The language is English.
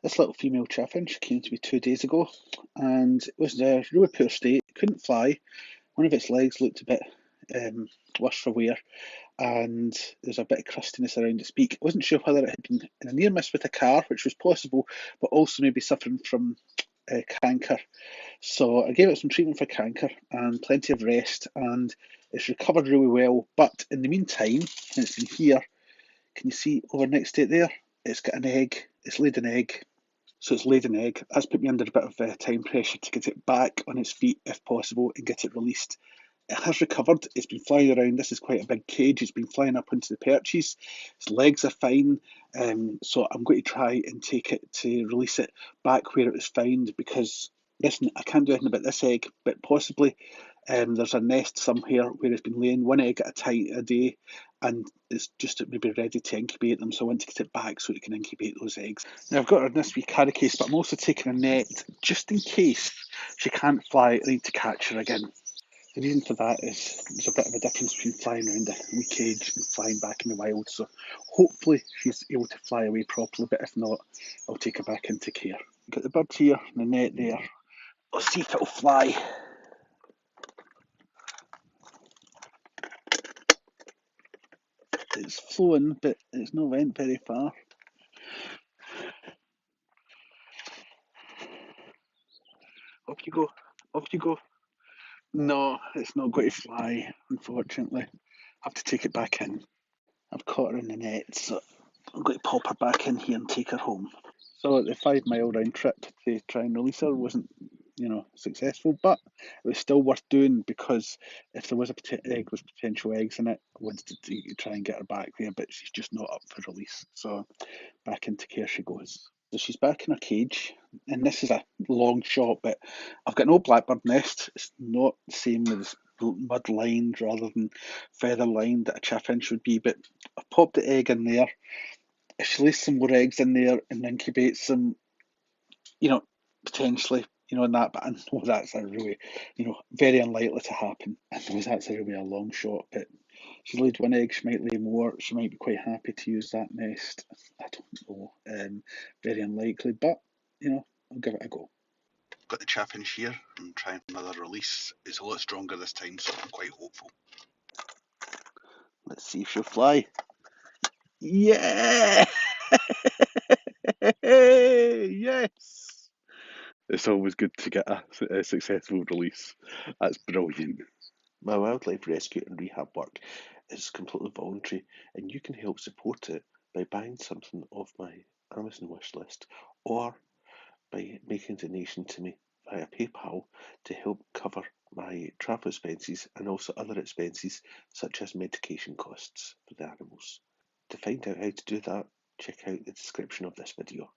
This little female chaffinch came to me 2 days ago and it was in a really poor state. It couldn't fly. One of its legs looked a bit worse for wear, and there's a bit of crustiness around its beak. I wasn't sure whether it had been in a near miss with a car, which was possible, but also maybe suffering from canker. So I gave it some treatment for canker and plenty of rest, and it's recovered really well. But in the meantime, it's been here. Can you see over next to it there? It's got an egg. It's laid an egg. So it's laid an egg. That's put me under a bit of time pressure to get it back on its feet if possible and get it released. It has recovered. It's been flying around. This is quite a big cage. It's been flying up into the perches. Its legs are fine. So I'm going to try and take it to release it back where it was found, because listen, I can't do anything about this egg, but possibly there's a nest somewhere where it's been laying one egg at a time a day, and it's just maybe ready to incubate them. So I want to get it back so it can incubate those eggs. Now I've got her in this wee carry case, but I'm also taking a net just in case she can't fly. I need to catch her again. The reason for that is there's a bit of a difference between flying around a wee cage and flying back in the wild. So hopefully she's able to fly away properly, but if not, I'll take her back into care. Got the bird here and the net there. Let's see if it'll fly. It's flown, but it's not went very far. Off you go. Off you go. No, it's not going to fly, unfortunately. I have to take it back in. I've caught her in the net, so I'm going to pop her back in here and take her home. So the 5 mile round trip to try and release her wasn't, successful, but it was still worth doing, because if there was egg with potential eggs in it, I wanted to try and get her back there, but she's just not up for release. So back into care she goes. So she's back in her cage, and this is a long shot, but I've got no blackbird nest. It's not the same as mud lined rather than feather lined that a chaffinch would be, but I've popped the egg in there. If she lays some more eggs in there and incubates them, you know, potentially, in that, but I know that's a really, very unlikely to happen. I know that's a really a long shot, but she's laid one egg, she might lay more, she might be quite happy to use that nest. I don't know. Very unlikely, but, I'll give it a go. Got the chaffinch here and trying another release. It's a lot stronger this time, so I'm quite hopeful. Let's see if she'll fly. Yeah! Yes! It's always good to get a successful release. That's brilliant. My wildlife rescue and rehab work is completely voluntary, and you can help support it by buying something off my Amazon wish list, or by making a donation to me via PayPal to help cover my travel expenses and also other expenses such as medication costs for the animals. To find out how to do that, check out the description of this video.